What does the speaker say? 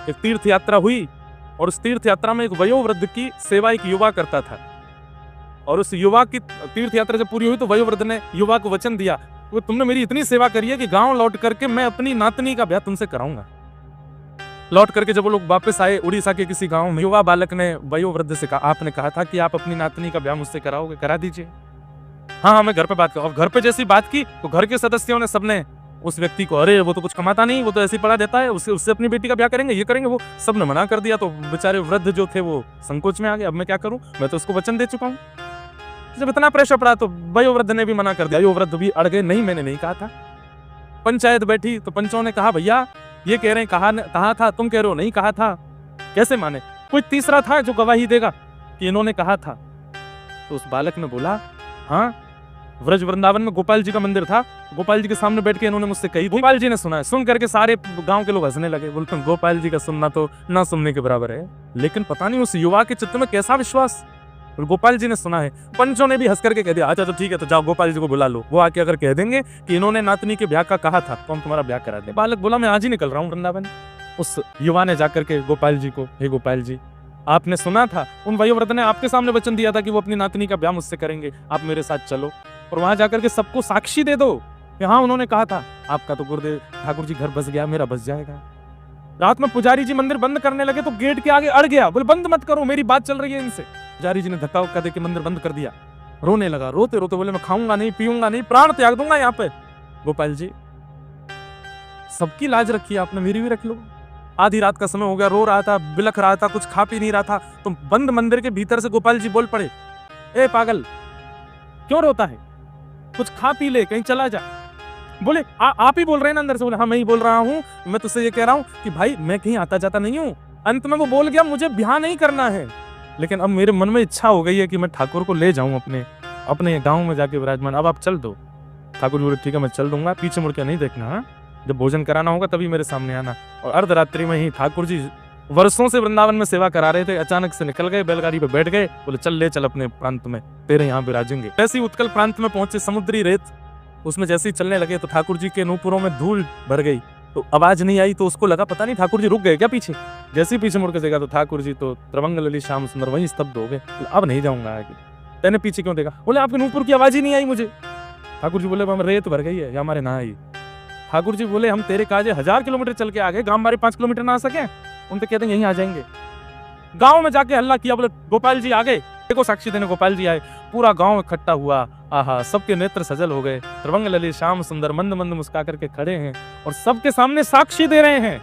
एक तीर्थ यात्रा हुई और उस तीर्थ यात्रा में एक वयोवृद्ध की सेवा एक युवा करता था। और उस युवा की तीर्थ यात्रा जब पूरी हुई तो वयोवृद्ध ने युवा को वचन दिया, वो तुमने मेरी इतनी सेवा करी है कि गांव लौट करके मैं अपनी नातनी का ब्याह तुमसे कराऊंगा। लौट करके जब वो लोग वापस आए उड़ीसा के किसी गांव में, युवा बालक ने वयोवृद्ध से कहा, आपने कहा था कि आप अपनी नातनी का ब्याह मुझसे कराओगे, करा दीजिए। हाँ, मैं घर पे बात करूँ। घर पे जैसी बात की तो घर के सदस्यों ने सबने उस व्यक्ति को, अरे वो तो कुछ कमाता नहीं, वो तो ऐसे ही पढ़ा देता है, उससे अपनी बेटी का ब्याह करेंगे, ये करेंगे, वो सबने मना कर दिया। तो बेचारे वृद्ध जो थे वो संकोच में आ गए, अब मैं क्या करूं, मैं तो उसको वचन दे चुका हूं। जब इतना प्रेशर पड़ा तो वयोवृद्ध ने भी मना कर दिया। वयोवृद्ध भी अड़ गए, नहीं मैंने नहीं कहा था। पंचायत बैठी तो पंचों ने कहा, भैया ये कह रहे हैं कहा था, तुम कह रहे हो नहीं कहा था, कैसे माने? कोई तीसरा था जो गवाही देगा कि इन्होंने कहा था? तो उस बालक ने बोला, हाँ, व्रज वृंदावन में गोपाल जी का मंदिर था, गोपाल जी के सामने बैठ के इन्होंने मुझसे कही, गोपाल जी ने सुना है। सुन करके सारे गांव के लोग हंसने लगे, बोलते गोपाल जी का सुनना तो ना सुनने के बराबर है। लेकिन पता नहीं उस युवा के चित्त में कैसा विश्वास, गोपाल जी ने सुना है। पंचों ने भी हंस करके कह दिया, अच्छा तो ठीक है, तो जाओ गोपाल जी को बुला लो, वो आके अगर कह देंगे कि इन्होंने नातनी के ब्याह का कहा था तो हम तुम्हारा ब्याह करा दें। बालक बोला, मैं आज ही निकल रहा हूँ वृंदावन। उस युवा ने जाकर के गोपाल जी को, हे गोपाल जी, आपने सुना था, उन वयोवृद्ध ने आपके सामने वचन दिया था कि वो अपनी नातनी का ब्याह मुझसे करेंगे, आप मेरे साथ चलो और वहां जाकर के सबको साक्षी दे दो कि हाँ उन्होंने कहा था। आपका तो गुरुदेव ठाकुर जी घर बस गया, मेरा बस जाएगा। रात में पुजारी जी मंदिर बंद करने लगे तो गेट के आगे अड़ गया, बोले बंद मत करो, मेरी बात चल रही है इनसे। पुजारी जी ने धक्का उक्का देके मंदिर बंद कर दिया, रोने लगा, रोते रोते बोले, मैं खाऊंगा नहीं, पीऊंगा नहीं, प्राण त्याग दूंगा यहाँ पे। गोपाल जी, सबकी लाज रखी आपने, मेरी भी रख लो। आधी रात का समय हो गया, रो रहा था, बिलख रहा था, कुछ खा पी नहीं रहा था, तो बंद मंदिर के भीतर से गोपाल जी बोल पड़े, ए पागल, क्यों रोता है, कुछ खा पी ले, कहीं चला जा। बोले, आप ही बोल रहे हैं ना अंदर से? बोले, हाँ मैं ही बोल रहा हूँ, मैं तुझसे ये कह रहा हूँ कि भाई मैं कहीं आता जाता नहीं हूँ। अंत में वो बोल गया, मुझे ब्याह नहीं करना है, लेकिन अब मेरे मन में इच्छा हो गई है कि मैं ठाकुर को ले जाऊं अपने गांव में जाके विराजमान, अब आप चल दो। ठाकुर बोले, ठीक है मैं चल दूंगा, पीछे मुड़ के नहीं देखना, हाँ? जब भोजन कराना होगा तभी मेरे सामने आना। और अर्धरात्रि में ही ठाकुर जी वर्षों से वृंदावन में सेवा करा रहे थे, अचानक से निकल गए, बैलगाड़ी पे बैठ गए, बोले चल ले चल अपने प्रांत में, तेरे यहाँ विराजेंगे। ऐसे ही उत्कल प्रांत में पहुंचे, समुद्री रेत, उसमें जैसे ही चलने लगे तो ठाकुर जी के नूपुरों में धूल भर गई, तो आवाज नहीं आई, तो उसको लगा पता नहीं ठाकुर जी रुक गए क्या पीछे। जैसे ही पीछे मुड़ के देखा तो ठाकुर जी तो त्रवंग ललित श्याम सुंदर वहीं स्तब्ध हो गए। अब नहीं जाऊंगा आगे। तेने पीछे क्यों देखा? बोले, आपके नूपुर की आवाज ही नहीं आई मुझे। ठाकुर जी बोले, हम रेत भर गई है या हमारे ना आई। ठाकुर जी बोले, हम तेरे काजे 1000 किलोमीटर चल के आ गए, गांव हमारे 5 किलोमीटर ना आ सके, उन तो कहते हैं यहीं आ जाएंगे। गांव में जाके हल्ला किया, बोले गोपाल जी आ गए, देखो साक्षी देने गोपाल जी आए। पूरा गांव इकट्ठा हुआ, आहा, सबके नेत्र सजल हो गए, त्रवंग ललित श्याम सुंदर मंद मंद मुस्का करके खड़े हैं और सबके सामने साक्षी दे रहे हैं।